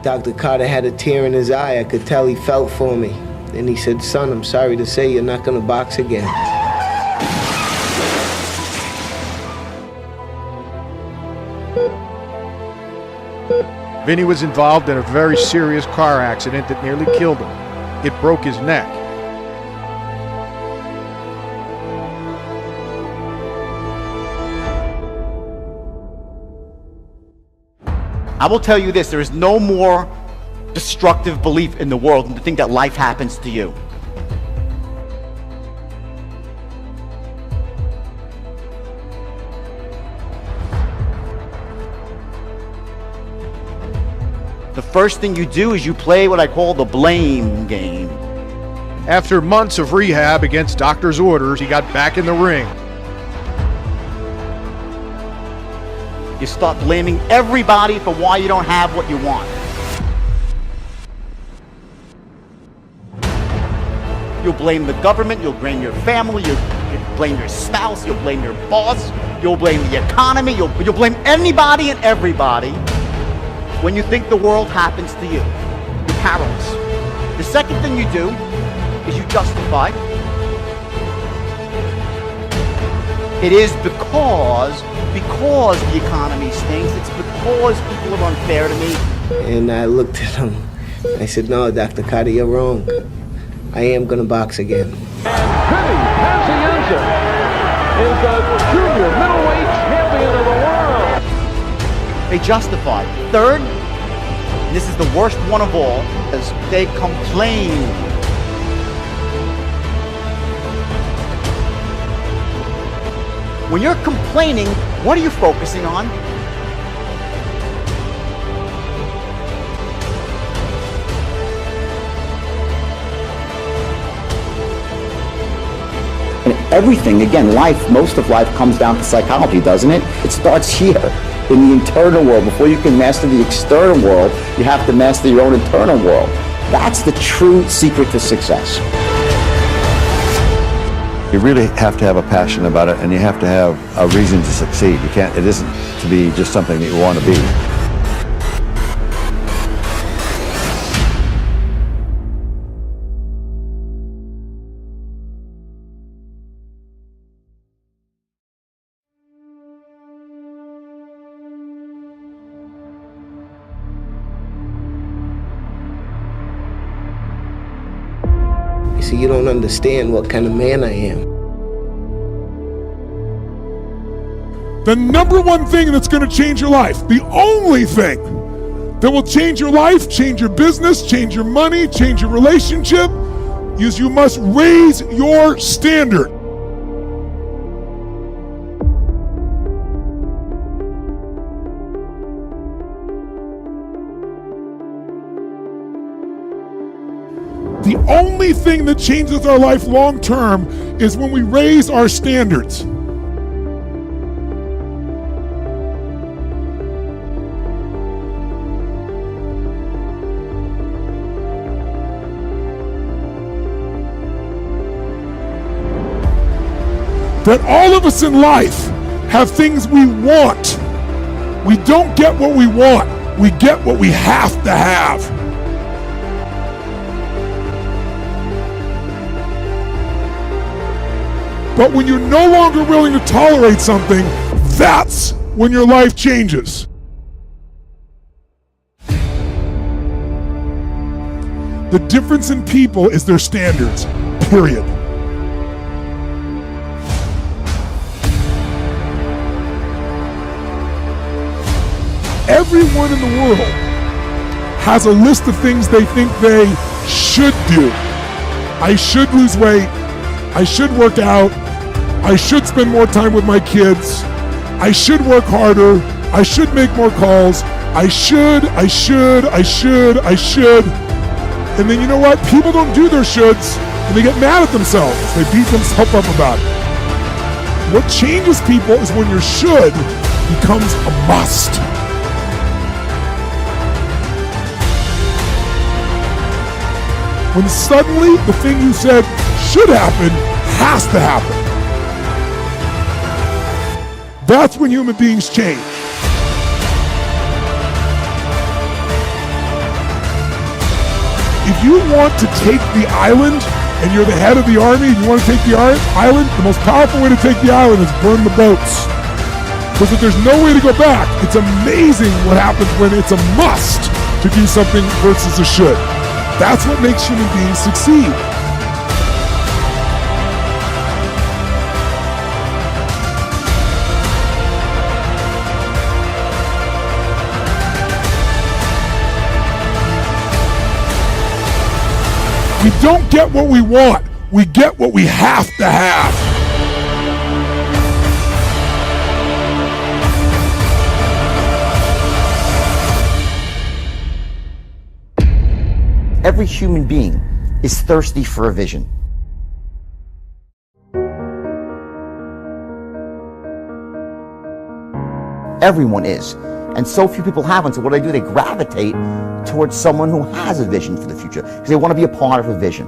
Dr. Carter had a tear in his eye. I could tell he felt for me. And he said, son, I'm sorry to say you're not gonna box again. Vinny was involved in a very serious car accident that nearly killed him. It broke his neck. I will tell you this, there is no more destructive belief in the world than to think that life happens to you. The first thing you do is you play what I call the blame game. After months of rehab against doctor's orders, he got back in the ring. You start blaming everybody for why you don't have what you want. You'll blame the government, you'll blame your family, you'll blame your spouse, you'll blame your boss, you'll blame the economy, you'll blame anybody and everybody. When you think the world happens to you, you're powerless. The second thing you do is you justify. It is because the economy stinks, it's because people are unfair to me. And I looked at him. I said, no, Dr. Carter, you're wrong. I am gonna box again. Vinny Pazienza is the junior middleweight champion of the world. They justify. Third, and this is the worst one of all, is they complain. When you're complaining, what are you focusing on? And everything, again, life, most of life comes down to psychology, doesn't it? It starts here, in the internal world. Before you can master the external world, you have to master your own internal world. That's the true secret to success. You really have to have a passion about it, and you have to have a reason to succeed. It isn't to be just something that you want to be. He said, you don't understand what kind of man I am. The number one thing that's going to change your life, the only thing that will change your life, change your business, change your money, change your relationship, is you must raise your standard. The only thing that changes our life long term is when we raise our standards. That all of us in life have things we want. We don't get what we want, we get what we have to have. But when you're no longer willing to tolerate something, that's when your life changes. The difference in people is their standards, period. Everyone in the world has a list of things they think they should do. I should lose weight. I should work out. I should spend more time with my kids. I should work harder. I should make more calls. I should. And then you know what? People don't do their shoulds and they get mad at themselves. They beat themselves up about it. What changes people is when your should becomes a must. When suddenly the thing you said should happen has to happen. That's when human beings change. you want to take the island and you're the head of the army and you want to take the island, the most powerful way to take the island is burn the boats. Because if there's no way to go back, it's amazing what happens when it's a must to do something versus a should. That's what makes human beings succeed. We don't get what we want. We get what we have to have. Every human being is thirsty for a vision. Everyone is. And so few people have one. So what do? They gravitate towards someone who has a vision for the future because they want to be a part of a vision.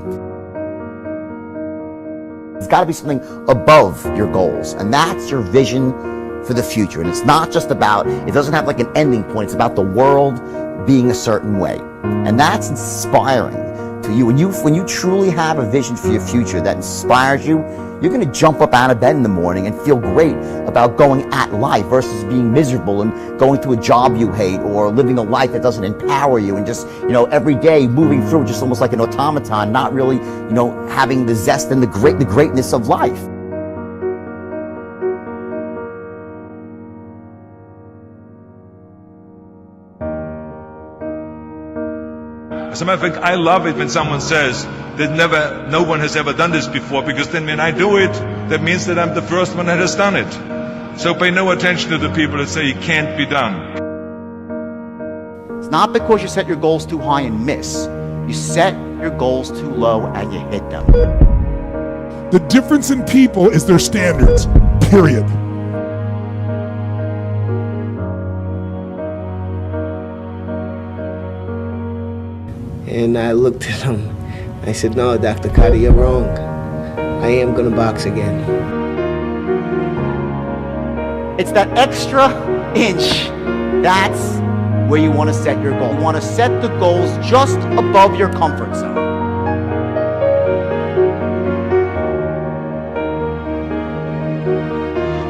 It's got to be something above your goals, and that's your vision for the future. And it's not just about, it doesn't have like an ending point. It's about the world being a certain way. And that's inspiring to you. When you truly have a vision for your future that inspires you, you're going to jump up out of bed in the morning and feel great about going at life versus being miserable and going to a job you hate or living a life that doesn't empower you and just, every day moving through just almost like an automaton, not really, having the zest and the greatness of life. As a matter of fact, I love it when someone says that no one has ever done this before, because then when I do it, that means that I'm the first one that has done it. So pay no attention to the people that say it can't be done. It's not because you set your goals too high and miss. You set your goals too low and you hit them. The difference in people is their standards, period. And I looked at him. I said, no, Dr. Carter, you're wrong. I am going to box again. It's that extra inch. That's where you want to set your goal. You want to set the goals just above your comfort zone.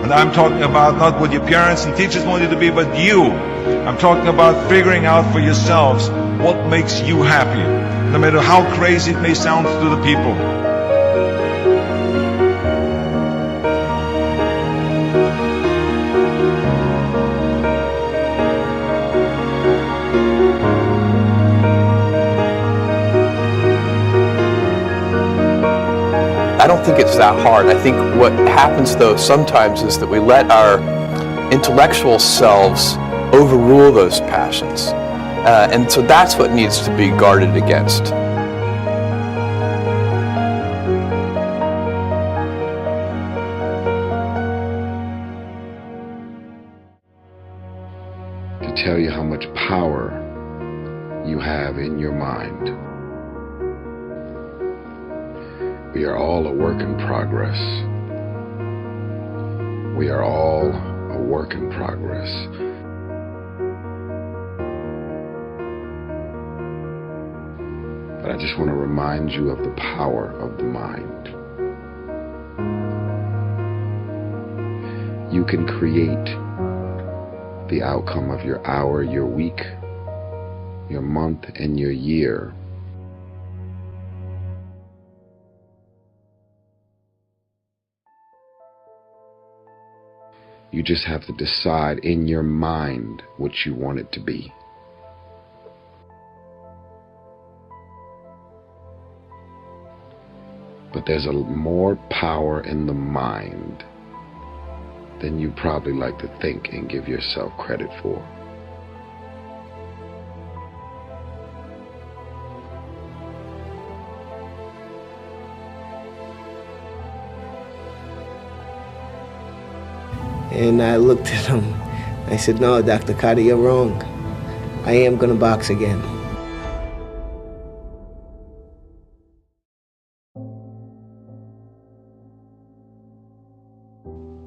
And I'm talking about not what your parents and teachers want you to be, but you. I'm talking about figuring out for yourselves what makes you happy, no matter how crazy it may sound to the people. I don't think it's that hard. I think what happens though sometimes is that we let our intellectual selves overrule those passions. And so that's what needs to be guarded against. To tell you how much power you have in your mind. We are all a work in progress. We are all a work in progress. But I just want to remind you of the power of the mind. You can create the outcome of your hour, your week, your month, and your year. You just have to decide in your mind what you want it to be. But there's more power in the mind than you probably like to think and give yourself credit for. And I looked at him. I said, no, Dr. Carter, you're wrong. I am going to box again.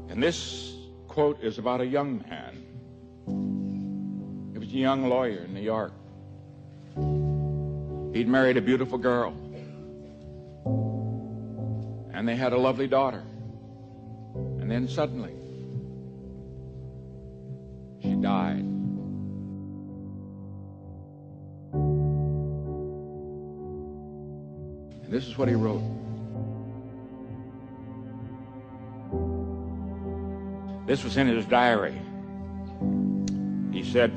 And this quote is about a young man. He was a young lawyer in New York. He'd married a beautiful girl, and they had a lovely daughter. And then suddenly, she died. And this is what he wrote. This was in his diary. He said,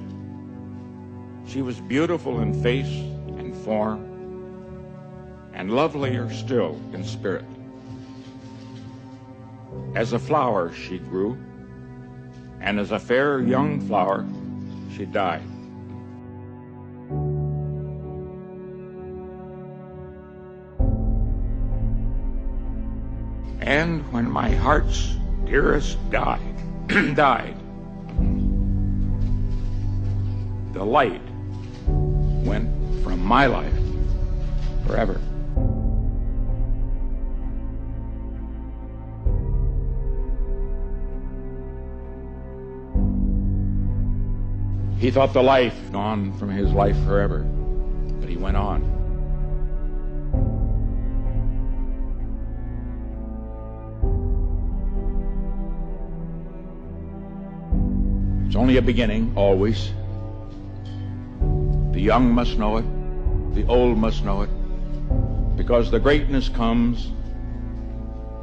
"She was beautiful in face and form, and lovelier still in spirit. As a flower she grew, and as a fair young flower she died." And when my heart's dearest died, the light went from my life forever. He thought the life gone from his life forever, but he went on. It's only a beginning, always. The young must know it, the old must know it, because the greatness comes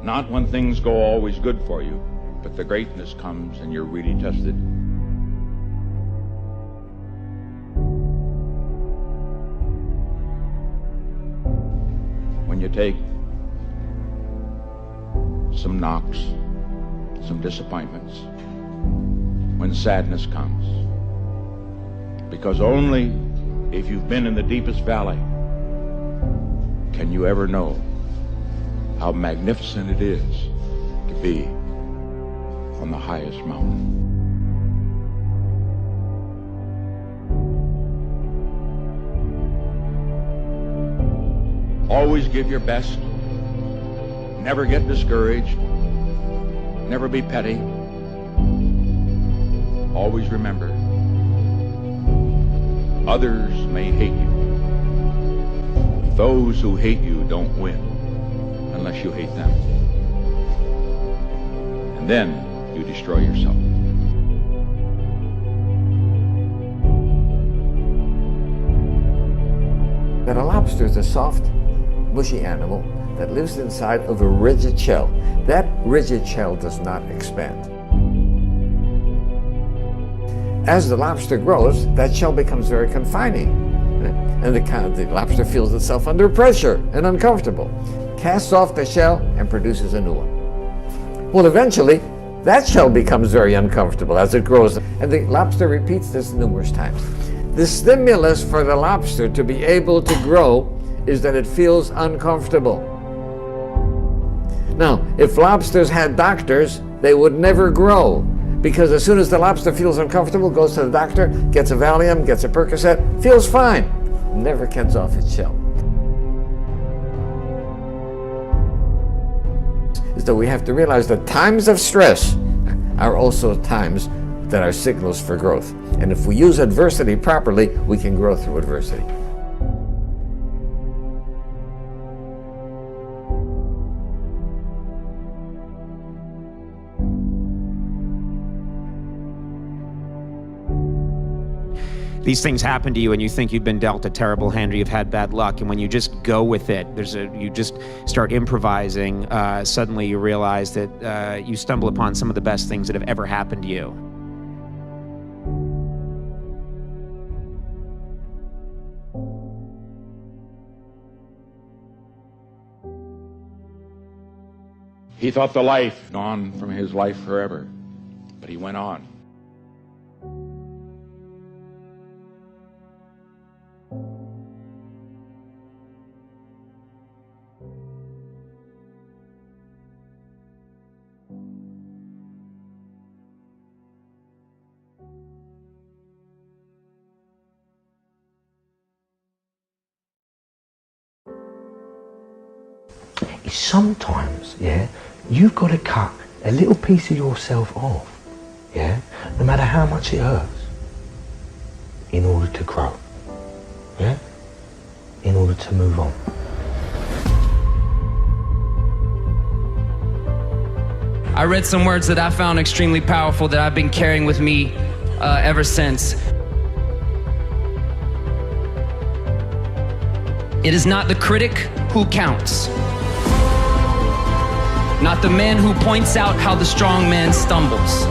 not when things go always good for you, but the greatness comes and you're really tested. When you take some knocks, some disappointments, when sadness comes, because only if you've been in the deepest valley can you ever know how magnificent it is to be on the highest mountain. Always give your best. Never get discouraged. Never be petty. Always remember, others may hate you. Those who hate you don't win unless you hate them. And then you destroy yourself. That a lobster is a soft, mushy animal that lives inside of a rigid shell. That rigid shell does not expand. As the lobster grows, that shell becomes very confining. And the lobster feels itself under pressure and uncomfortable. Casts off the shell and produces a new one. Well, eventually, that shell becomes very uncomfortable as it grows. And the lobster repeats this numerous times. The stimulus for the lobster to be able to grow is that it feels uncomfortable. Now, if lobsters had doctors, they would never grow, because as soon as the lobster feels uncomfortable, goes to the doctor, gets a Valium, gets a Percocet, feels fine, never gets off its shell. So we have to realize that times of stress are also times that are signals for growth. And if we use adversity properly, we can grow through adversity. These things happen to you and you think you've been dealt a terrible hand or you've had bad luck, and when you just go with it, you just start improvising, suddenly you realize that you stumble upon some of the best things that have ever happened to you. He thought the life gone from his life forever, but he went on. Sometimes, yeah, you've got to cut a little piece of yourself off, yeah, no matter how much it hurts, in order to grow, yeah, in order to move on. I read some words that I found extremely powerful that I've been carrying with me ever since. It is not the critic who counts, not the man who points out how the strong man stumbles,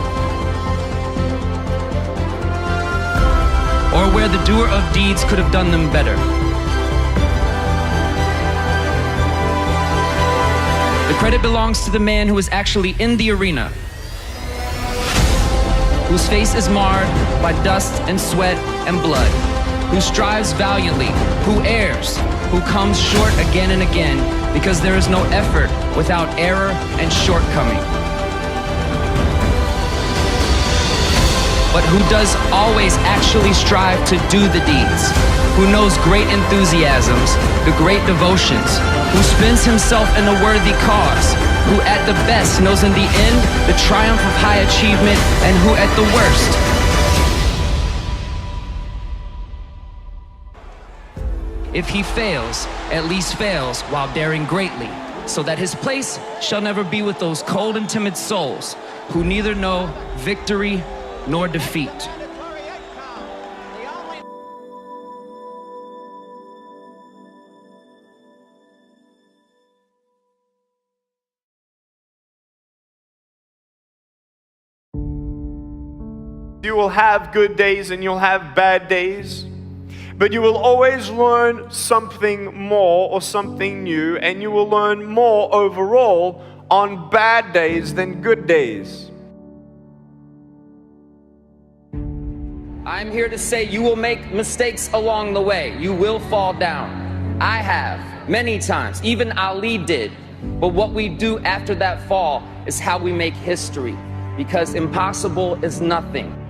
or where the doer of deeds could have done them better. The credit belongs to the man who is actually in the arena, whose face is marred by dust and sweat and blood, who strives valiantly, who errs, who comes short again and again, because there is no effort without error and shortcoming. But who does always actually strive to do the deeds, who knows great enthusiasms, the great devotions, who spends himself in a worthy cause, who at the best knows in the end the triumph of high achievement, and who at the worst if he fails, at least fails while daring greatly, so that his place shall never be with those cold and timid souls who neither know victory nor defeat. You will have good days and you'll have bad days, but you will always learn something more or something new, and you will learn more overall on bad days than good days. I'm here to say you will make mistakes along the way. You will fall down. I have, many times. Even Ali did. But what we do after that fall is how we make history, because impossible is nothing.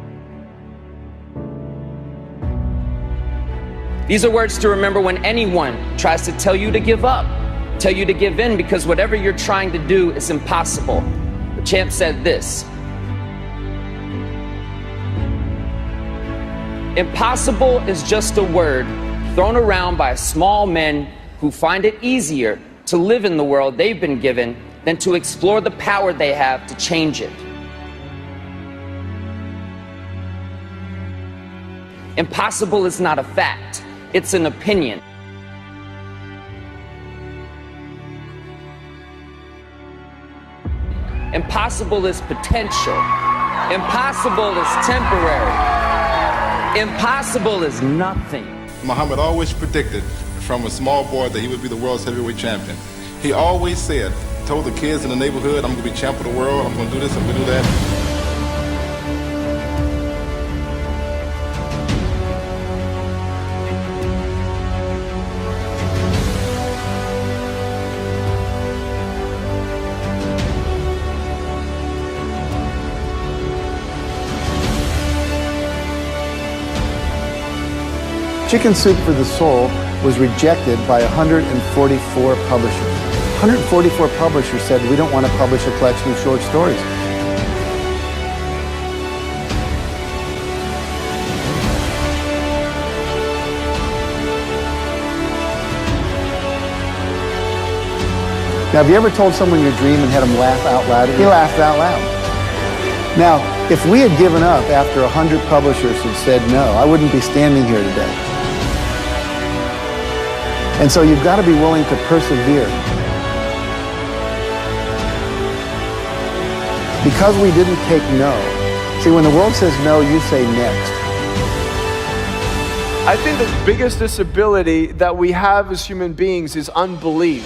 These are words to remember when anyone tries to tell you to give up, tell you to give in, because whatever you're trying to do is impossible. The champ said this: impossible is just a word thrown around by small men who find it easier to live in the world they've been given than to explore the power they have to change it. Impossible is not a fact, it's an opinion. Impossible is potential. Impossible is temporary. Impossible is nothing. Muhammad always predicted from a small boy that he would be the world's heavyweight champion. He always said, told the kids in the neighborhood, I'm going to be champ of the world, I'm going to do this, I'm going to do that. Chicken Soup for the Soul was rejected by 144 publishers. 144 publishers said, we don't want to publish a collection of short stories. Now, have you ever told someone your dream and had them laugh out loud? He laughed out loud. Now, if we had given up after 100 publishers had said no, I wouldn't be standing here today. And so you've got to be willing to persevere. Because we didn't take no. See, when the world says no, you say next. I think the biggest disability that we have as human beings is unbelief.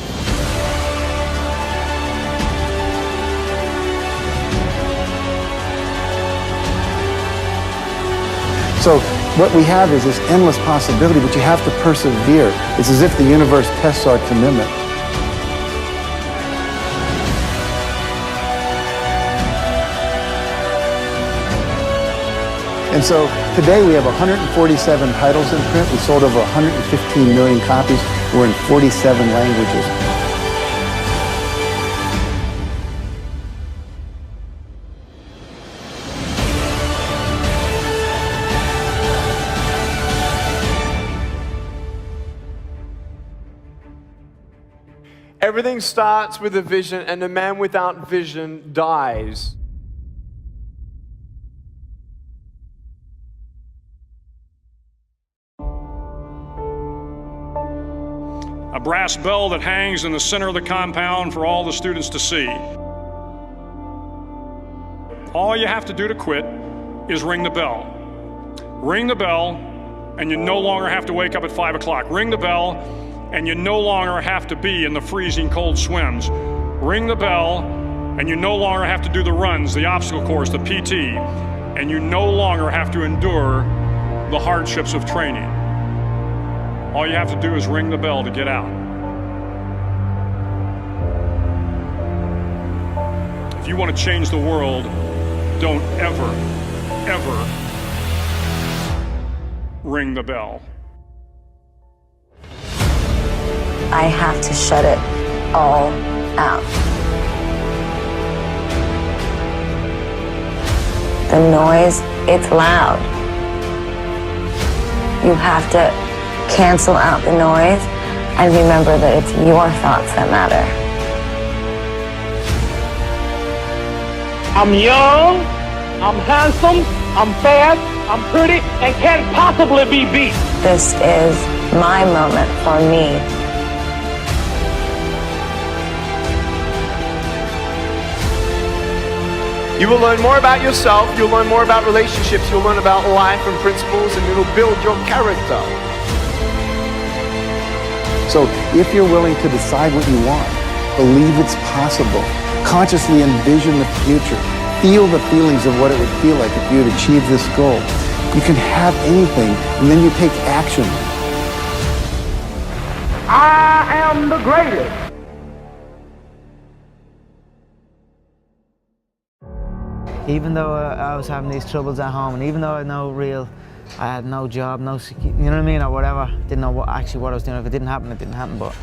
So what we have is this endless possibility, but you have to persevere. It's as if the universe tests our commitment. And so today we have 147 titles in print. We sold over 115 million copies. We're in 47 languages. Everything starts with a vision, and a man without vision dies. A brass bell that hangs in the center of the compound for all the students to see. All you have to do to quit is ring the bell. Ring the bell, and you no longer have to wake up at 5 o'clock. Ring the bell, and you no longer have to be in the freezing cold swims. Ring the bell, and you no longer have to do the runs, the obstacle course, the PT, and you no longer have to endure the hardships of training. All you have to do is ring the bell to get out. If you want to change the world, don't ever, ever ring the bell. I have to shut it all out. The noise, it's loud. You have to cancel out the noise and remember that it's your thoughts that matter. I'm young, I'm handsome, I'm fast, I'm pretty, and can't possibly be beat. This is my moment for me. You will learn more about yourself, you'll learn more about relationships, you'll learn about life and principles, and it'll build your character. So if you're willing to decide what you want, believe it's possible, consciously envision the future, feel the feelings of what it would feel like if you had achieved this goal, you can have anything, and then you take action. I am the greatest. Even though I was having these troubles at home, and even though I had no job, no security, you know what I mean, or whatever, didn't know what I was doing. If it didn't happen, it didn't happen, but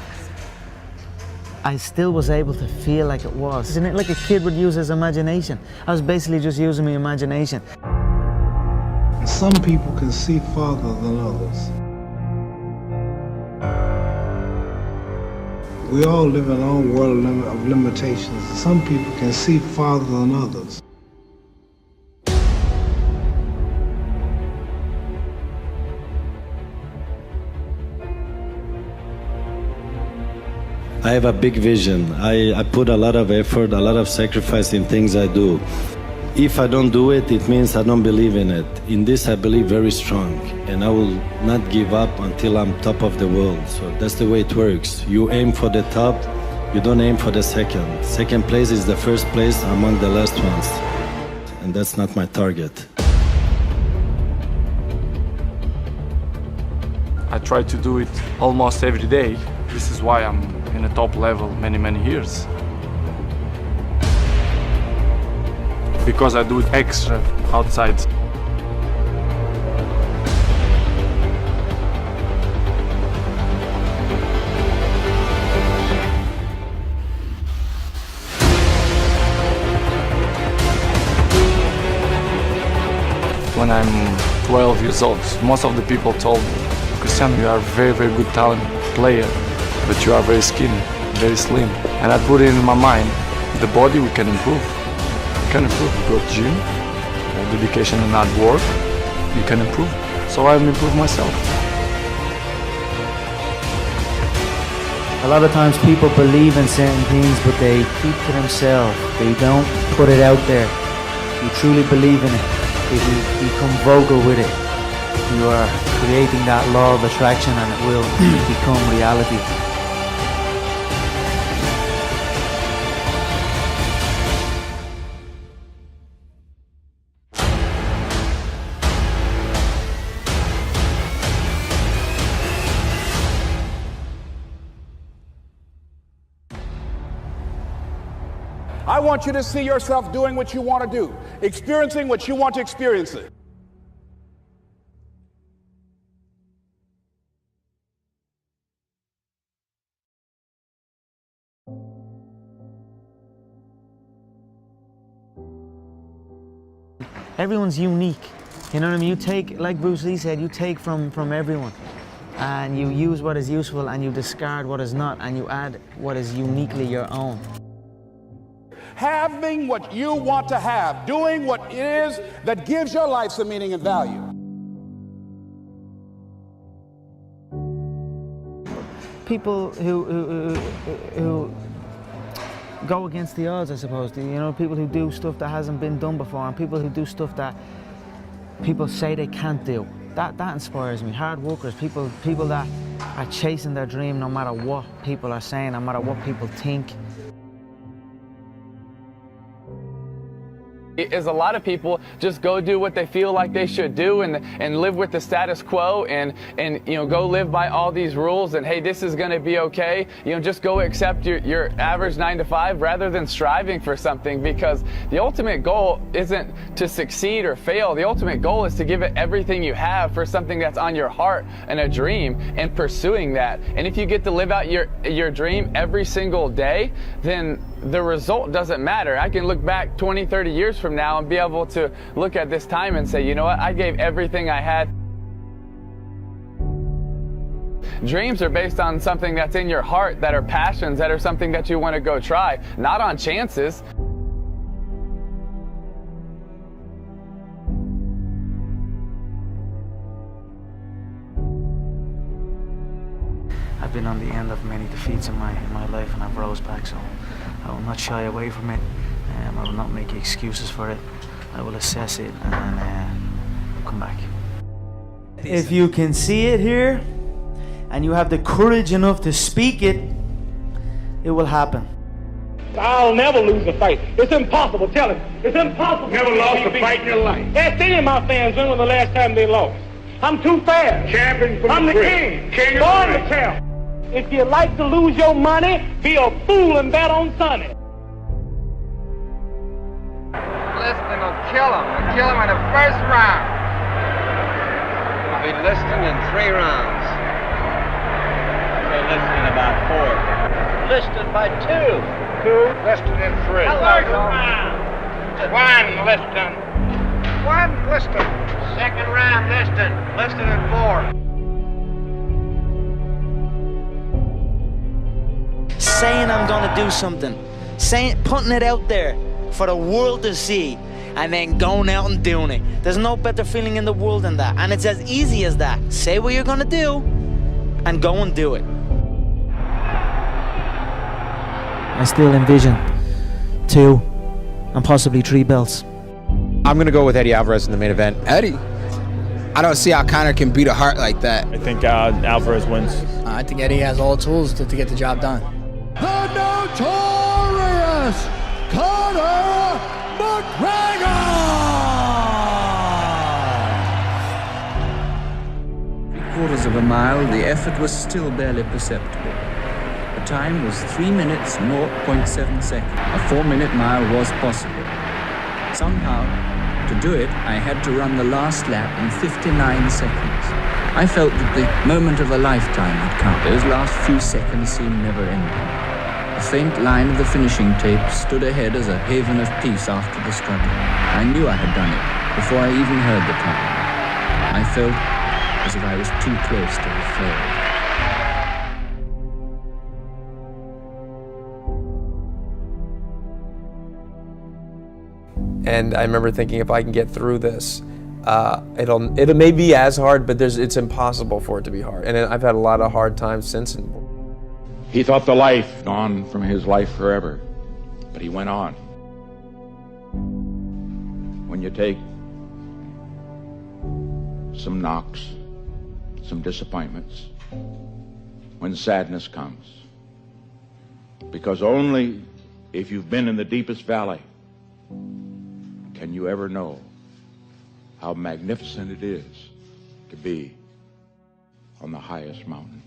I still was able to feel like it was. Isn't it like a kid would use his imagination? I was basically just using my imagination. Some people can see farther than others. We all live in our own world of limitations. Some people can see farther than others. I have a big vision. I put a lot of effort, a lot of sacrifice in things I do. If I don't do it, it means I don't believe in it. In this, I believe very strong, and I will not give up until I'm top of the world. So that's the way it works. You aim for the top, you don't aim for the second. Second place is the first place among the last ones, and that's not my target. I try to do it almost every day. This is why I'm in a top level many years. Because I do it extra outside. When I'm 12 years old, most of the people told me, Cristiano, you are a very good talent player, but you are very skinny, very slim. And I put it in my mind, the body we can improve. You can improve, you go to gym, dedication and hard work, you can improve. So I improve myself. A lot of times people believe in certain things, but they keep to themselves. They don't put it out there. You truly believe in it. If you become vocal with it, you are creating that law of attraction, and it will become reality. I want you to see yourself doing what you want to do, experiencing what you want to experience it. Everyone's unique. You know what I mean? You take, like Bruce Lee said, you take from everyone. and you use what is useful and you discard what is not, and you add what is uniquely your own. Having what you want to have, doing what it is that gives your life some meaning and value. People who go against the odds, I suppose. You know, people who do stuff that hasn't been done before, and people who do stuff that people say they can't do. That inspires me. Hard workers, people that are chasing their dream no matter what people are saying, no matter what people think. Is a lot of people just go do what they feel like they should do and live with the status quo and you know, go live by all these rules and hey, this is going to be okay. You know, just go accept your average 9 to 5 rather than striving for something, because the ultimate goal isn't to succeed or fail. The ultimate goal is to give it everything you have for something that's on your heart and a dream, and pursuing that. And if you get to live out your dream every single day, then the result doesn't matter. I can look back 20, 30 years from now and be able to look at this time and say, you know what, I gave everything I had. Dreams are based on something that's in your heart, that are passions, that are something that you want to go try, not on chances. I've been on the end of many defeats in my life, and I've rose back, so I will not shy away from it. I will not make excuses for it. I will assess it and come back. If you can see it here, and you have the courage enough to speak it, it will happen. I'll never lose a fight. It's impossible. Tell him. It's impossible. Never lost a fight in your life. Ask any of my fans when was the last time they lost. I'm too fast. Champion from I'm the king. Born to tell. If you like to lose your money, be a fool and bet on Sonny. Liston will kill him. He'll kill him in the first round. It'll be Liston in 3 rounds. Liston about 4. Liston by 2. 2. Liston in 3. First round. 1 Liston. 1 Liston. Second round Liston. Liston in 4. Saying I'm gonna do something, putting it out there for the world to see, and then going out and doing it. There's no better feeling in the world than that, and it's as easy as that. Say what you're gonna do, and go and do it. I still envision 2 and possibly 3 belts. I'm gonna go with Eddie Alvarez in the main event. Eddie? I don't see how Conor can beat a heart like that. I think Alvarez wins. I think Eddie has all the tools to get the job done. The notorious Conor McGregor! 3/4 of a mile, the effort was still barely perceptible. The time was 3 minutes, 0.7 seconds. A 4-minute mile was possible. Somehow, to do it, I had to run the last lap in 59 seconds. I felt that the moment of a lifetime had come. Those last few seconds seemed never-ending. A faint line of the finishing tape stood ahead as a haven of peace after the struggle. I knew I had done it before I even heard the time. I felt as if I was too close to have failed. And I remember thinking, if I can get through this, it may be as hard, but it's impossible for it to be hard. And I've had a lot of hard times since. He thought the life gone from his life forever, but he went on. When you take some knocks, some disappointments, when sadness comes, because only if you've been in the deepest valley can you ever know how magnificent it is to be on the highest mountain.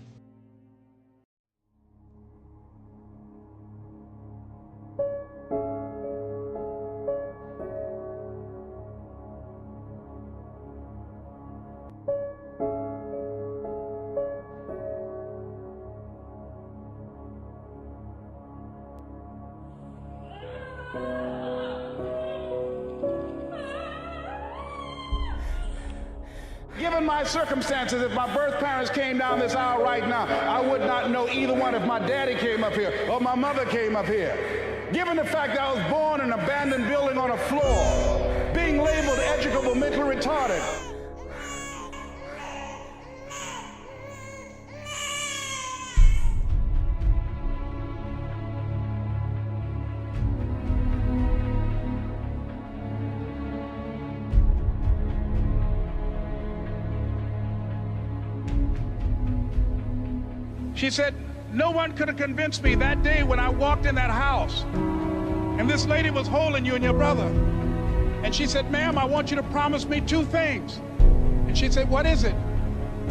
Give him given my circumstances, if my birth parents came down this aisle right now, I would not know either one if my daddy came up here or my mother came up here. Given the fact that I was born in an abandoned building on a floor, being labeled educable mentally retarded. She said, no one could have convinced me that day when I walked in that house and this lady was holding you and your brother. And she said, ma'am, I want you to promise me two things. And she said, what is it?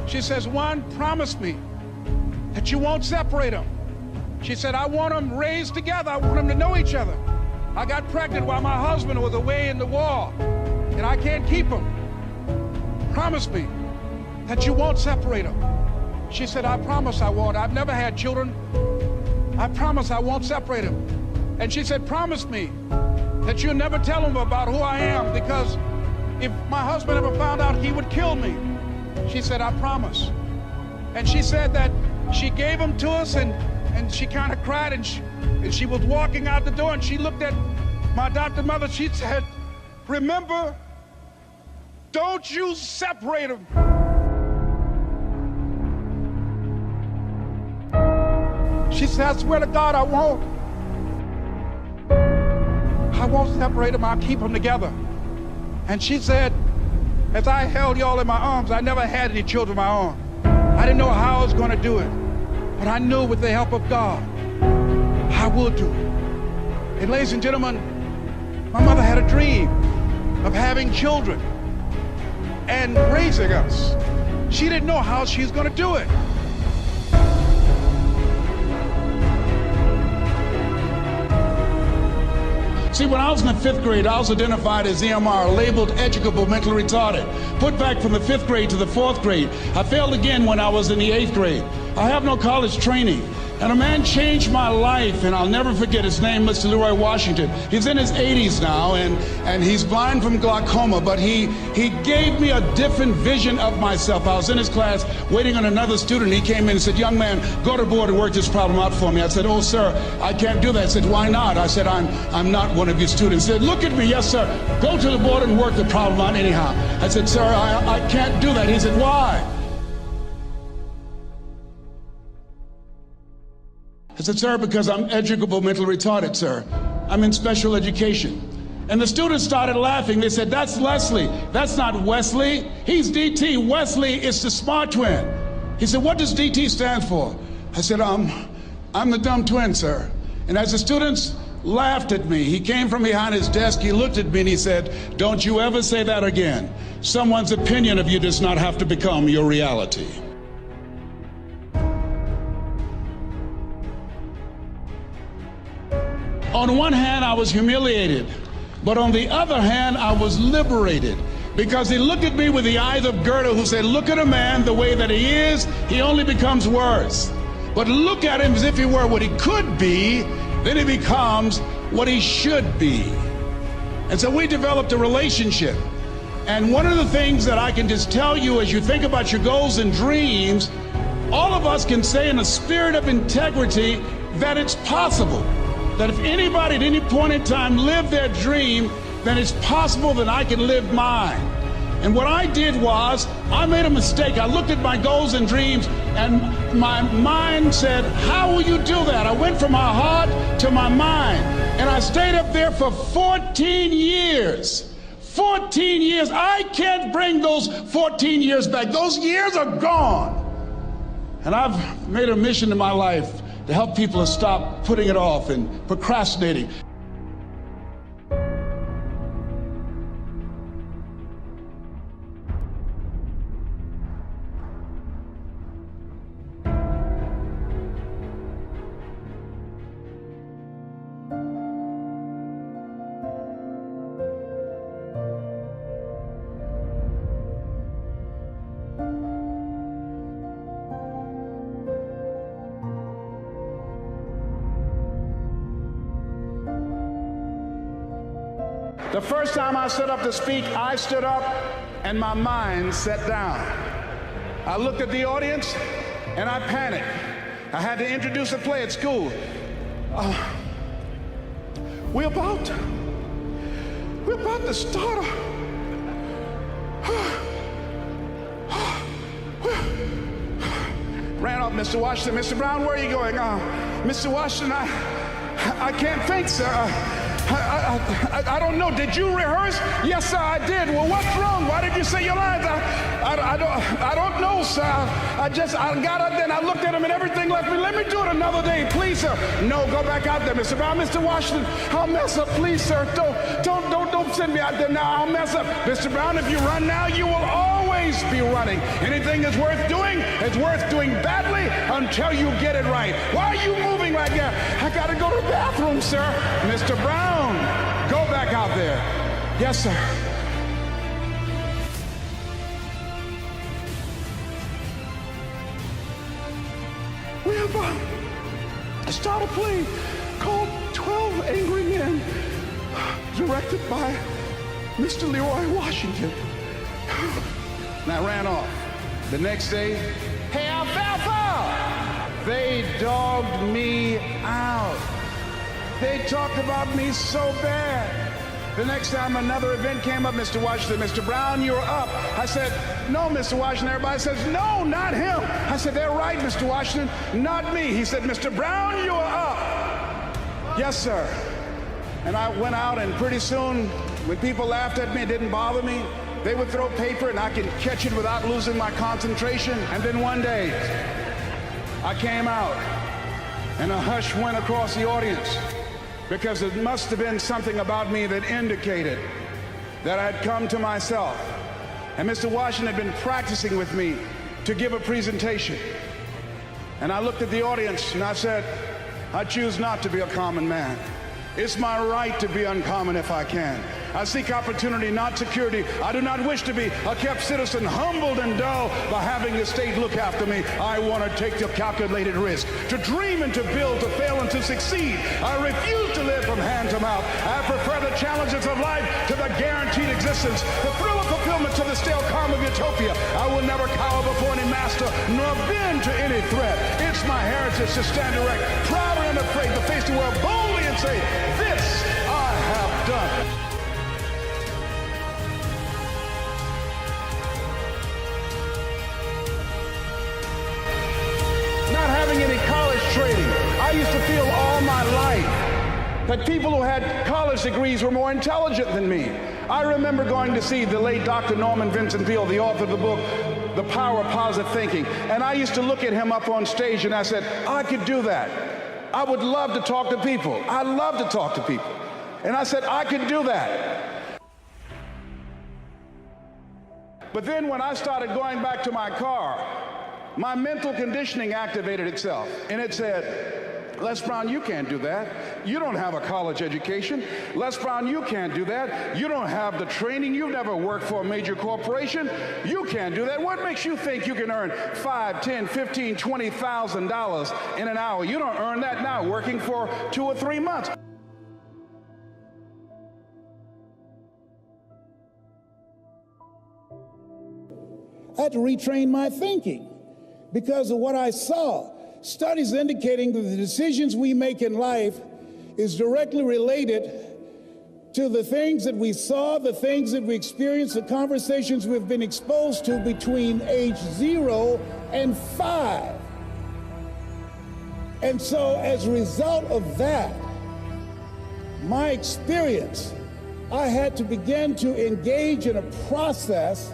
She says, one, promise me that you won't separate them. She said, I want them raised together. I want them to know each other. I got pregnant while my husband was away in the war and I can't keep them. Promise me that you won't separate them. She said, I promise I won't. I've never had children. I promise I won't separate them. And she said, promise me that you'll never tell them about who I am, because if my husband ever found out, he would kill me. She said, I promise. And she said that she gave them to us, and she kind of cried, and she was walking out the door, and she looked at my adopted mother. She said, remember, don't you separate them. She said, I swear to God, I won't separate them. I'll keep them together. And she said, as I held y'all in my arms, I never had any children of my own. I didn't know how I was going to do it, but I knew with the help of God, I would do it. And ladies and gentlemen, my mother had a dream of having children and raising us. She didn't know how she was going to do it. See, when I was in the 5th grade, I was identified as EMR, labeled educable mentally retarded. Put back from the 5th grade to the 4th grade. I failed again when I was in the 8th grade. I have no college training. And a man changed my life, and I'll never forget his name, Mr. Leroy Washington. He's in his 80s now, and he's blind from glaucoma, but he gave me a different vision of myself. I was in his class waiting on another student. He came in and said, young man, go to the board and work this problem out for me. I said, oh, sir, I can't do that. I said, why not? I said, I'm not one of your students. He said, look at me. Yes, sir. Go to the board and work the problem out anyhow. I said, sir, I can't do that. He said, why? I said, sir, because I'm educable mentally retarded, sir. I'm in special education. And the students started laughing. They said, that's Leslie. That's not Wesley. He's DT. Wesley is the smart twin. He said, what does DT stand for? I said, I'm the dumb twin, sir. And as the students laughed at me, he came from behind his desk, he looked at me and he said, don't you ever say that again. Someone's opinion of you does not have to become your reality. On one hand, I was humiliated, but on the other hand, I was liberated, because he looked at me with the eyes of Goethe, who said, look at a man the way that he is, he only becomes worse. But look at him as if he were what he could be, then he becomes what he should be. And so we developed a relationship. And one of the things that I can just tell you as you think about your goals and dreams, all of us can say in a spirit of integrity that it's possible. That if anybody at any point in time lived their dream, then it's possible that I can live mine. And what I did was, I made a mistake. I looked at my goals and dreams, and my mind said, how will you do that? I went from my heart to my mind, and I stayed up there for 14 years. 14 years. I can't bring those 14 years back. Those years are gone. And I've made a mission in my life to help people to stop putting it off and procrastinating. The first time I stood up to speak, I stood up and my mind set down. I looked at the audience and I panicked. I had to introduce a play at school. We're about to start Ran off, Mr. Washington. Mr. Brown, where are you going? Mr. Washington, I can't think, sir. I don't know. Did you rehearse? Yes, sir, I did. Well, what's wrong? Why did you say your lines? I don't know, sir. I got up there and I looked at him and everything left me. Let me do it another day, please, sir. No, go back out there, Mr. Brown. Mr. Washington, I'll mess up, please, sir. Don't send me out there now. I'll mess up. Mr. Brown, if you run now, you will always be running. Anything that's worth doing is worth doing badly until you get it right. Why are you moving like that? I got to go to the bathroom, sir. Mr. Brown, go back out there. Yes, sir. We're about to start a play called 12 Angry Men, directed by Mr. Leroy Washington. And I ran off. The next day, hey, Alfalfa! They dogged me out. They talked about me so bad. The next time another event came up, Mr. Washington, Mr. Brown, you're up. I said, no, Mr. Washington. Everybody says, no, not him. I said, they're right, Mr. Washington, not me. He said, Mr. Brown, you're up. Yes, sir. And I went out, and pretty soon, when people laughed at me, it didn't bother me. They would throw paper, and I could catch it without losing my concentration. And then one day, I came out, and a hush went across the audience, because it must have been something about me that indicated that I'd come to myself. And Mr. Washington had been practicing with me to give a presentation. And I looked at the audience and I said, I choose not to be a common man. It's my right to be uncommon if I can. I seek opportunity, not security. I do not wish to be a kept citizen, humbled and dull by having the state look after me. I want to take the calculated risk, to dream and to build, to fail and to succeed. I refuse to live from hand to mouth. I prefer the challenges of life to the guaranteed existence, the thrill of fulfillment to the stale calm of utopia. I will never cower before any master, nor bend to any threat. It's my heritage to stand erect, proud and unafraid, to face the world boldly and say, this I have done. Not having any college training, I used to feel all my life that people who had college degrees were more intelligent than me. I remember going to see the late Dr. Norman Vincent Peale, the author of the book, The Power of Positive Thinking. And I used to look at him up on stage and I said, I could do that. I would love to talk to people. I love to talk to people. And I said, I could do that. But then when I started going back to my car, my mental conditioning activated itself, and it said, Les Brown, you can't do that. You don't have a college education. Les Brown, you can't do that. You don't have the training. You've never worked for a major corporation. You can't do that. What makes you think you can earn $5, $10, $15, $20,000 in an hour? You don't earn that now working for 2 or 3 months. I had to retrain my thinking because of what I saw. Studies indicating that the decisions we make in life is directly related to the things that we saw, the things that we experienced, the conversations we've been exposed to between age 0 and 5. And so as a result of that, my experience, I had to begin to engage in a process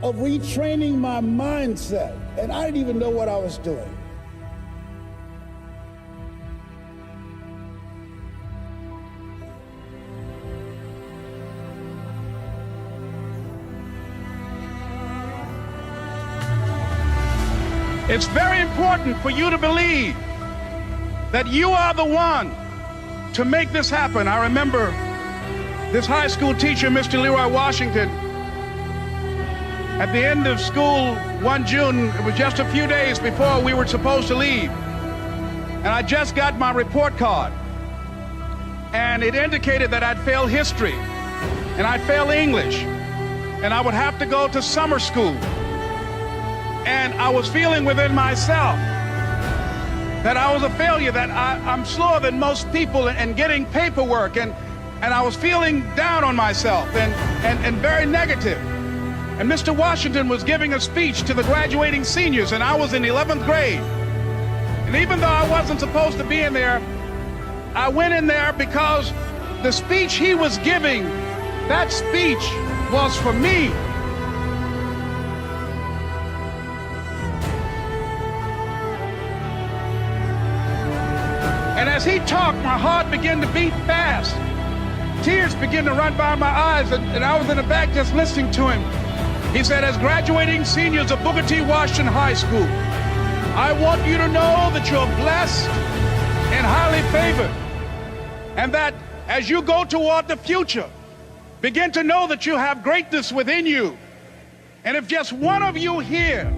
of retraining my mindset. And I didn't even know what I was doing. It's very important for you to believe that you are the one to make this happen. I remember this high school teacher, Mr. Leroy Washington, at the end of school one June, it was just a few days before we were supposed to leave, and I just got my report card, and it indicated that I'd failed history, and I'd failed English, and I would have to go to summer school. And I was feeling within myself that I was a failure, that I'm slower than most people in getting paperwork, and I was feeling down on myself and very negative. And Mr. Washington was giving a speech to the graduating seniors, and I was in 11th grade. And even though I wasn't supposed to be in there, I went in there because the speech he was giving, that speech was for me. And as he talked, my heart began to beat fast. Tears began to run by my eyes, and I was in the back just listening to him. He said, as graduating seniors of Booker T. Washington High School, I want you to know that you're blessed and highly favored, and that as you go toward the future, begin to know that you have greatness within you. And if just one of you here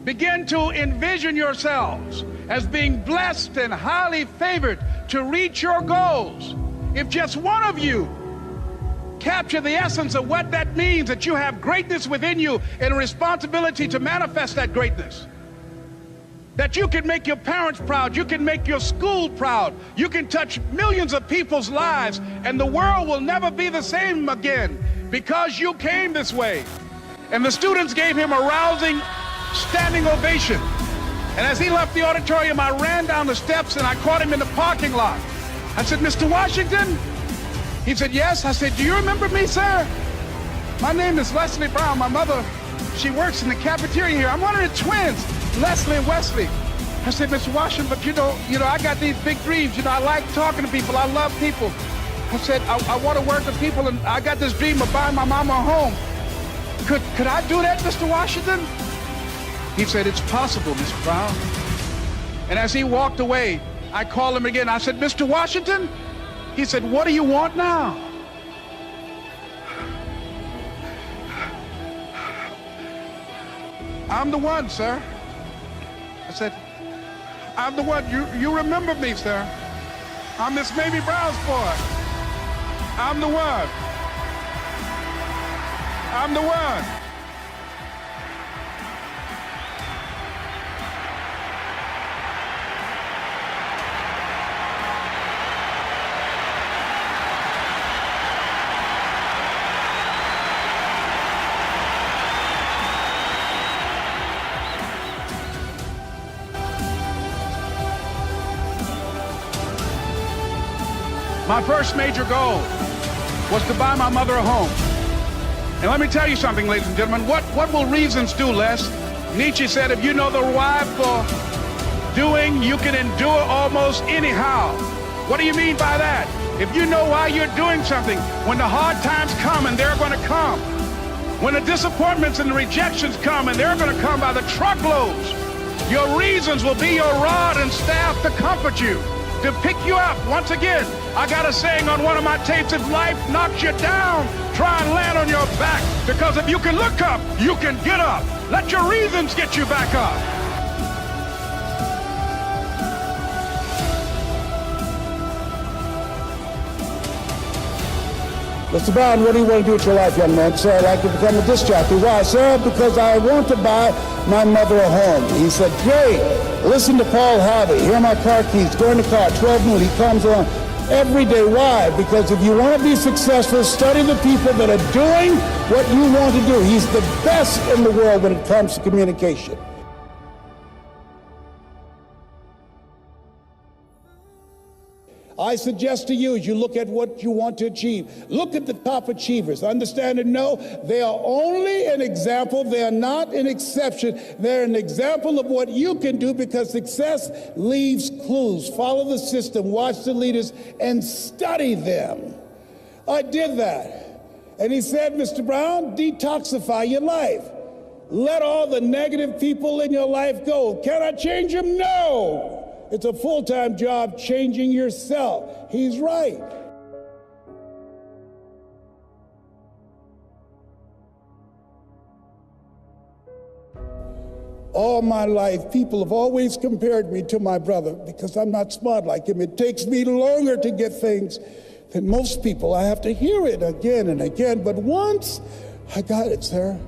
begin to envision yourselves as being blessed and highly favored to reach your goals, if just one of you capture the essence of what that means, that you have greatness within you and a responsibility to manifest that greatness, that you can make your parents proud, you can make your school proud, you can touch millions of people's lives, and the world will never be the same again because you came this way. And the students gave him a rousing standing ovation. And as he left the auditorium, I ran down the steps and I caught him in the parking lot. I said, Mr. Washington? He said, yes. I said, do you remember me, sir? My name is Leslie Brown. My mother, she works in the cafeteria here. I'm one of the twins, Leslie and Wesley. I said, Mr. Washington, but you know, I got these big dreams. You know, I like talking to people. I love people. I said, I want to work with people, and I got this dream of buying my mama a home. Could I do that, Mr. Washington? He said, it's possible, Mr. Brown. And as he walked away, I called him again. I said, Mr. Washington? He said, what do you want now? I'm the one, sir. I said, I'm the one. You remember me, sir. I'm Miss Mamie Brown's boy. I'm the one. I'm the one. My first major goal was to buy my mother a home. And let me tell you something, ladies and gentlemen, what will reasons do, Les? Nietzsche said, if you know the why for doing, you can endure almost anyhow. What do you mean by that? If you know why you're doing something, when the hard times come, and they're going to come, when the disappointments and the rejections come, and they're going to come by the truckloads, your reasons will be your rod and staff to comfort you, to pick you up. Once again, I got a saying on one of my tapes, if life knocks you down, try and land on your back, because if you can look up, you can get up. Let your reasons get you back up. Mr. Brown, what do you want to do with your life, young man? Sir, I'd like to become a disc jockey. Why, sir? Because I want to buy my mother a home. He said, great. Listen to Paul Harvey. Here are my car keys. Go in the car, 12 noon. He comes on every day. Why? Because if you want to be successful, study the people that are doing what you want to do. He's the best in the world when it comes to communication. I suggest to you, as you look at what you want to achieve, look at the top achievers. Understand and know they are only an example. They are not an exception. They're an example of what you can do, because success leaves clues. Follow the system, watch the leaders, and study them. I did that. And he said, Mr. Brown, detoxify your life. Let all the negative people in your life go. Can I change them? No. It's a full-time job changing yourself. He's right. All my life, people have always compared me to my brother because I'm not smart like him. It takes me longer to get things than most people. I have to hear it again and again. But once I got it, sir.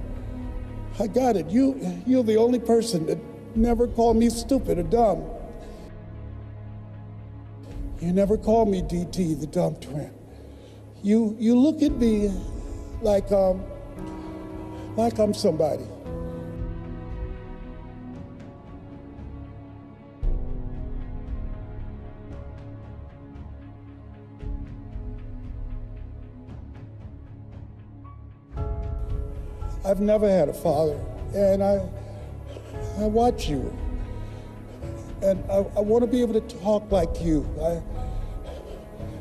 I got it. You're the only person that never called me stupid or dumb. You never called me DT, the dumb twin. You look at me like I'm somebody. I've never had a father, and I watch you, and I want to be able to talk like you.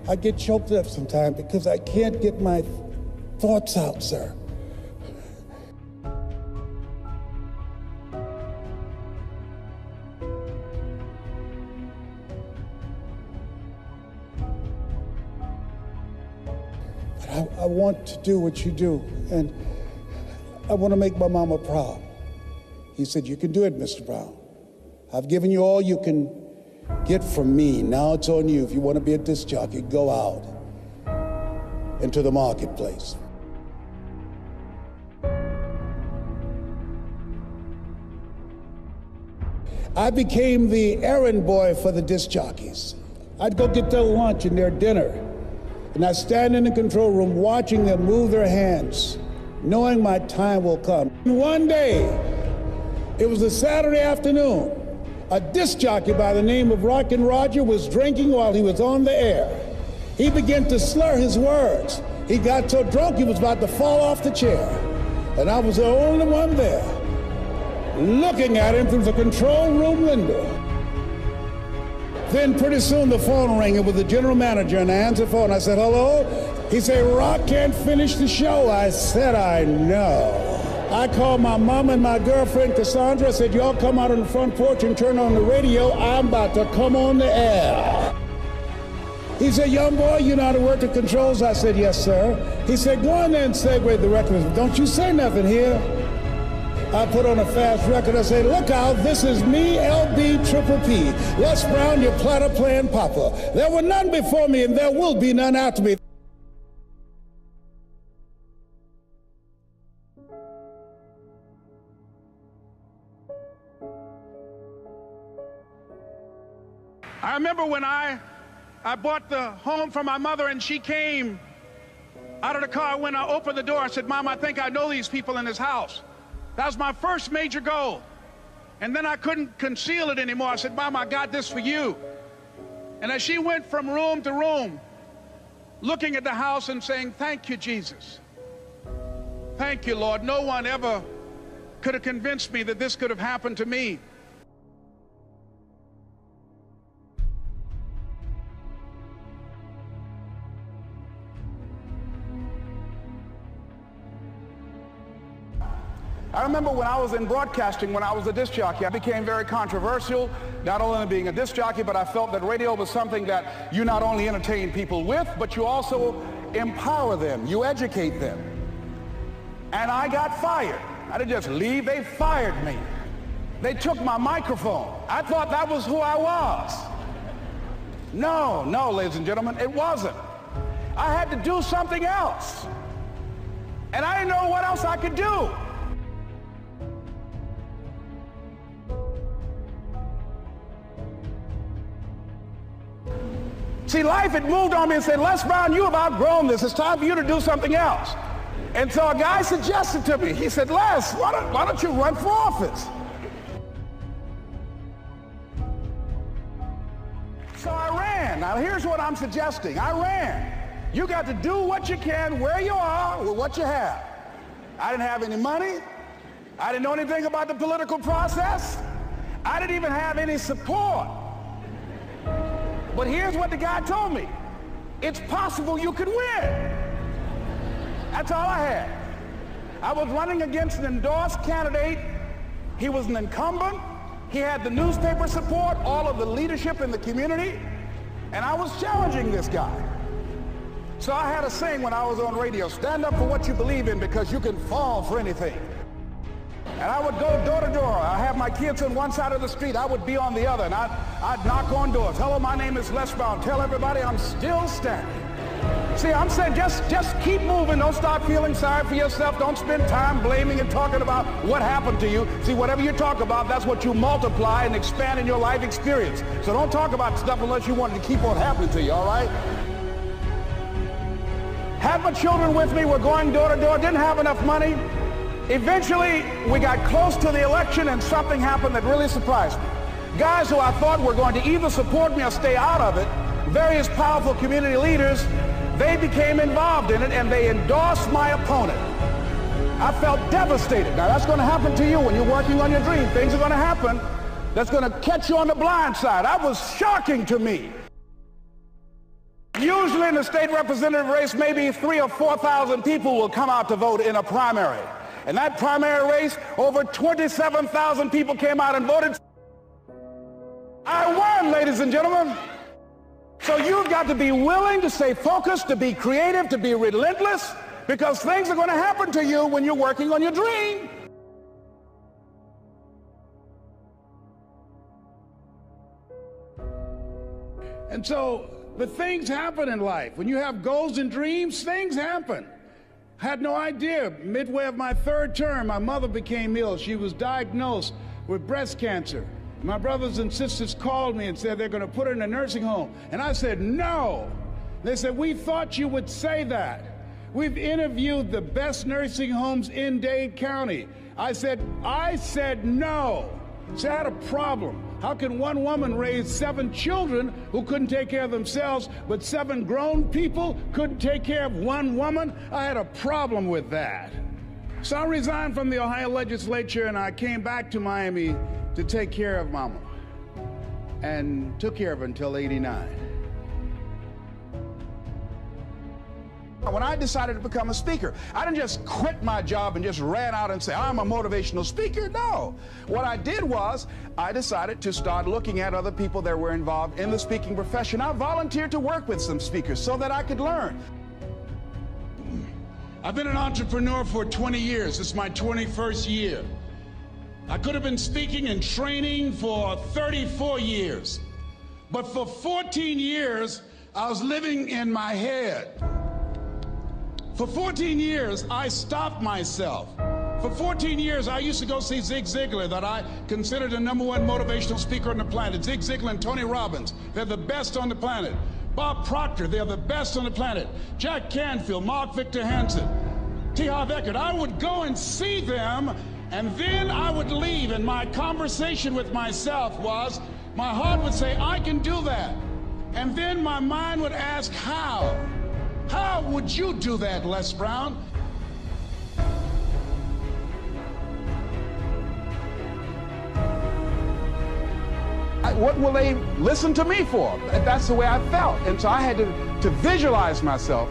I get choked up sometimes because I can't get my thoughts out, sir. But I want to do what you do, and I want to make my mama proud. He said, you can do it, Mr. Brown. I've given you all you can get from me. Now it's on you. If you want to be a disc jockey, go out into the marketplace. I became the errand boy for the disc jockeys. I'd go get their lunch and their dinner, and I'd stand in the control room watching them move their hands, knowing my time will come. One day, it was a Saturday afternoon, a disc jockey by the name of Rockin' Roger was drinking while he was on the air. He began to slur his words. He got so drunk he was about to fall off the chair. And I was the only one there, looking at him through the control room window. Then pretty soon the phone rang. It was the general manager, and I answered the phone. I said, hello? He said, Rock can't finish the show. I said, I know. I called my mom and my girlfriend, Cassandra. I said, y'all come out on the front porch and turn on the radio. I'm about to come on the air. He said, young boy, you know how to work the controls? I said, yes, sir. He said, go in there and segue the record. Don't you say nothing here. I put on a fast record. I said, look out, this is me, LB Triple P. Les Brown, your platter playing papa. There were none before me, and there will be none after me. I remember when I bought the home for my mother, and she came out of the car. When I opened the door, I said, Mom, I think I know these people in this house. That was my first major goal. And then I couldn't conceal it anymore. I said, Mom, I got this for you. And as she went from room to room, looking at the house and saying, thank you, Jesus. Thank you, Lord. No one ever could have convinced me that this could have happened to me. I remember when I was in broadcasting, when I was a disc jockey, I became very controversial, not only being a disc jockey, but I felt that radio was something that you not only entertain people with, but you also empower them, you educate them. And I got fired. I didn't just leave, they fired me. They took my microphone. I thought that was who I was. No, ladies and gentlemen, it wasn't. I had to do something else. And I didn't know what else I could do. See, life had moved on me and said, Les Brown, you have outgrown this. It's time for you to do something else. And so a guy suggested to me, he said, Les, why don't you run for office? So I ran. Now here's what I'm suggesting. I ran. You got to do what you can where you are with what you have. I didn't have any money. I didn't know anything about the political process. I didn't even have any support. But here's what the guy told me. It's possible you could win. That's all I had. I was running against an endorsed candidate. He was an incumbent. He had the newspaper support, all of the leadership in the community, and I was challenging this guy. So I had a saying when I was on radio, stand up for what you believe in because you can fall for anything. And I would go door to door. I have my kids on one side of the street. I would be on the other, and I'd knock on doors. Hello, my name is Les Brown. Tell everybody I'm still standing. See, I'm saying just keep moving. Don't start feeling sorry for yourself. Don't spend time blaming and talking about what happened to you. See, whatever you talk about, that's what you multiply and expand in your life experience. So don't talk about stuff unless you want it to keep on happening to you, all right? Had my children with me. We're going door to door. Didn't have enough money. Eventually, we got close to the election and something happened that really surprised me. Guys who I thought were going to either support me or stay out of it, various powerful community leaders, they became involved in it and they endorsed my opponent. I felt devastated. Now that's going to happen to you when you're working on your dream. Things are going to happen that's going to catch you on the blind side. That was shocking to me. Usually in the state representative race, maybe 3,000 or 4,000 people will come out to vote in a primary. In that primary race, over 27,000 people came out and voted. I won, ladies and gentlemen. So you've got to be willing to stay focused, to be creative, to be relentless, because things are going to happen to you when you're working on your dream. And so, but things happen in life. When you have goals and dreams, things happen. Had no idea. Midway of my third term, my mother became ill. She was diagnosed with breast cancer. My brothers and sisters called me and said they're going to put her in a nursing home. And I said, no. They said, we thought you would say that. We've interviewed the best nursing homes in Dade County. I said no. So I had a problem. How can one woman raise 7 children who couldn't take care of themselves, but 7 grown people couldn't take care of one woman? I had a problem with that. So I resigned from the Ohio legislature and I came back to Miami to take care of Mama, and took care of her until 89. When I decided to become a speaker, I didn't just quit my job and just ran out and say, I'm a motivational speaker. No. What I did was, I decided to start looking at other people that were involved in the speaking profession. I volunteered to work with some speakers so that I could learn. I've been an entrepreneur for 20 years. This is my 21st year. I could have been speaking and training for 34 years. But for 14 years, I was living in my head. For 14 years, I stopped myself. For 14 years, I used to go see Zig Ziglar, that I considered the #1 motivational speaker on the planet. Zig Ziglar and Tony Robbins, they're the best on the planet. Bob Proctor, they're the best on the planet. Jack Canfield, Mark Victor Hansen, T. Harv Eckert. I would go and see them, and then I would leave, and my conversation with myself was, my heart would say, I can do that. And then my mind would ask, how? How would you do that, Les Brown? What will they listen to me for? That's the way I felt. And so I had to visualize myself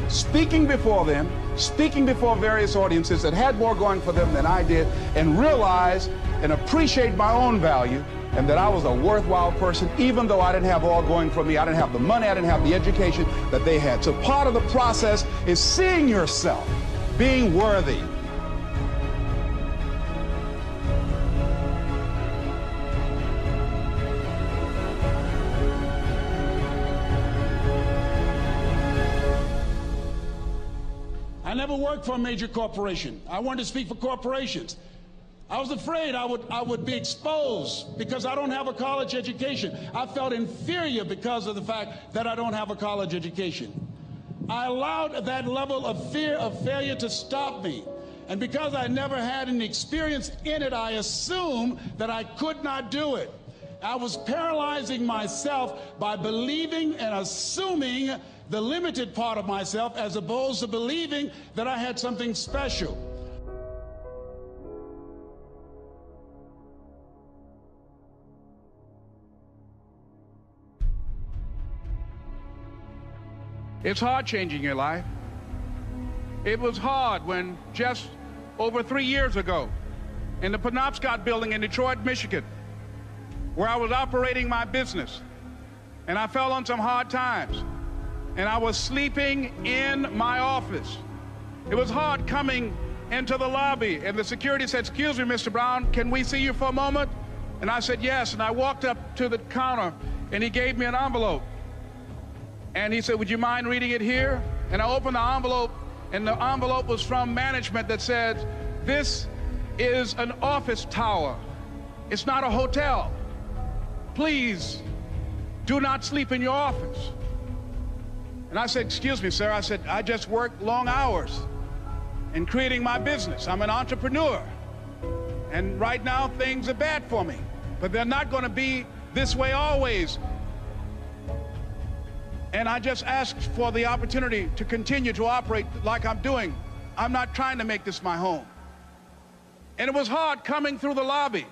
speaking before them, speaking before various audiences that had more going for them than I did, and realize and appreciate my own value, and that I was a worthwhile person, even though I didn't have all going for me. I didn't have the money, I didn't have the education that they had. So part of the process is seeing yourself, being worthy. I never worked for a major corporation. I wanted to speak for corporations. I was afraid I would be exposed because I don't have a college education. I felt inferior because of the fact that I don't have a college education. I allowed that level of fear of failure to stop me. And because I never had any experience in it, I assumed that I could not do it. I was paralyzing myself by believing and assuming the limited part of myself as opposed to believing that I had something special. It's hard changing your life. It was hard when just over 3 years ago, in the Penobscot building in Detroit, Michigan, where I was operating my business, and I fell on some hard times, and I was sleeping in my office. It was hard coming into the lobby, and the security said, "Excuse me, Mr. Brown, can we see you for a moment?" And I said, "Yes," and I walked up to the counter, and he gave me an envelope. And he said, would you mind reading it here? And I opened the envelope, and the envelope was from management that said, this is an office tower. It's not a hotel. Please do not sleep in your office. And I said, excuse me, sir. I said, I just work long hours in creating my business. I'm an entrepreneur. And right now, things are bad for me. But they're not going to be this way always. And I just asked for the opportunity to continue to operate like I'm doing. I'm not trying to make this my home. And it was hard coming through the lobby.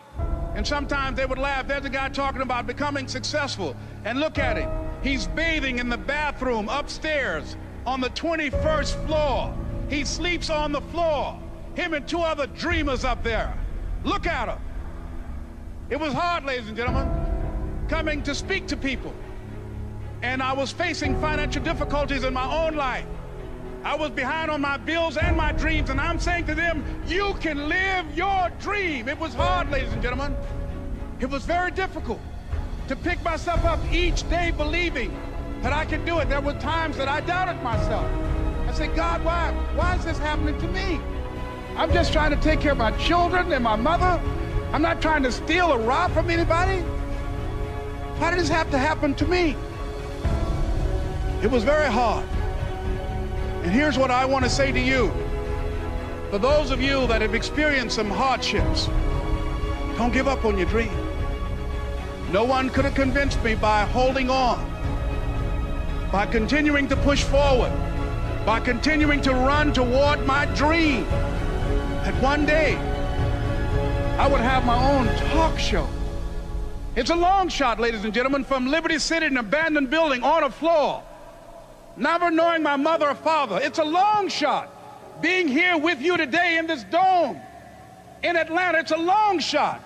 And sometimes they would laugh. There's a guy talking about becoming successful. And look at him. He's bathing in the bathroom upstairs on the 21st floor. He sleeps on the floor. Him and two other dreamers up there. Look at him. It was hard, ladies and gentlemen, coming to speak to people. And I was facing financial difficulties in my own life. I was behind on my bills and my dreams, and I'm saying to them, you can live your dream. It was hard, ladies and gentlemen. It was very difficult to pick myself up each day believing that I could do it. There were times that I doubted myself. I said, God, why is this happening to me? I'm just trying to take care of my children and my mother. I'm not trying to steal or rob from anybody. Why did this have to happen to me? It was very hard. And here's what I want to say to you. For those of you that have experienced some hardships, don't give up on your dream. No one could have convinced me by holding on, by continuing to push forward, by continuing to run toward my dream, that one day I would have my own talk show. It's a long shot, ladies and gentlemen, from Liberty City, an abandoned building on a floor, never knowing my mother or father. It's a long shot. Being here with you today in this dome in Atlanta, it's a long shot.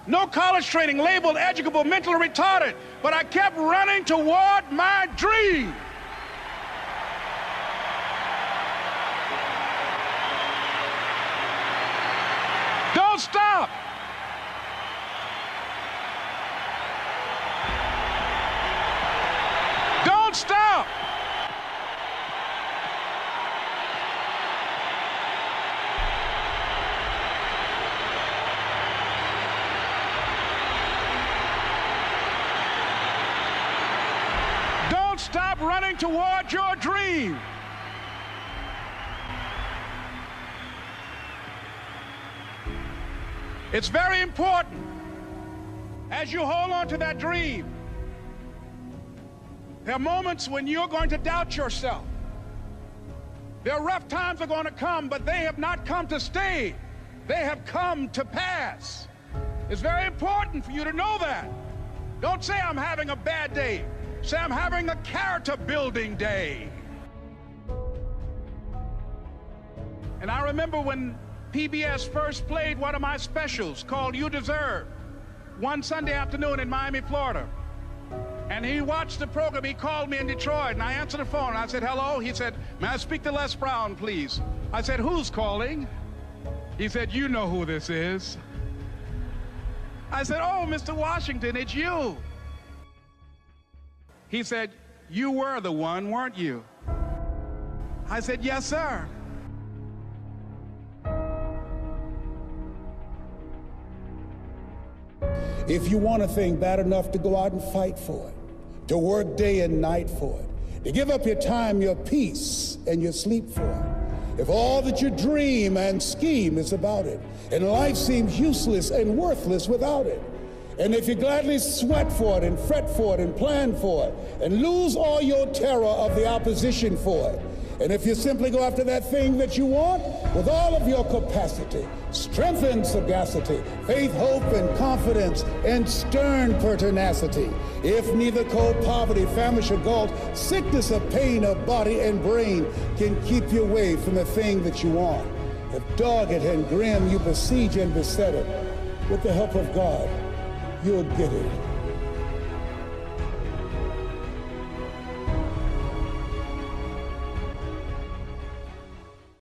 No college training, labeled educable, mentally retarded, but I kept running toward my dream. Don't stop. Don't stop. Don't stop running toward your dream. It's very important as you hold on to that dream. There are moments when you're going to doubt yourself. There are rough times are going to come, but they have not come to stay. They have come to pass. It's very important for you to know that. Don't say I'm having a bad day. Say I'm having a character building day. And I remember when PBS first played one of my specials called You Deserve, one Sunday afternoon in Miami, Florida. And he watched the program. He called me in Detroit, and I answered the phone. And I said, hello. He said, may I speak to Les Brown, please? I said, who's calling? He said, you know who this is. I said, oh, Mr. Washington, it's you. He said, you were the one, weren't you? I said, yes, sir. If you want a thing bad enough to go out and fight for it, to work day and night for it, to give up your time, your peace, and your sleep for it, if all that you dream and scheme is about it, and life seems useless and worthless without it, and if you gladly sweat for it and fret for it and plan for it, and lose all your terror of the opposition for it, and if you simply go after that thing that you want with all of your capacity, strength and sagacity, faith, hope, and confidence, and stern pertinacity, if neither cold poverty, famish, or gall, sickness or pain of body and brain can keep you away from the thing that you want, if dogged and grim you besiege and beset it, with the help of God, you'll get it.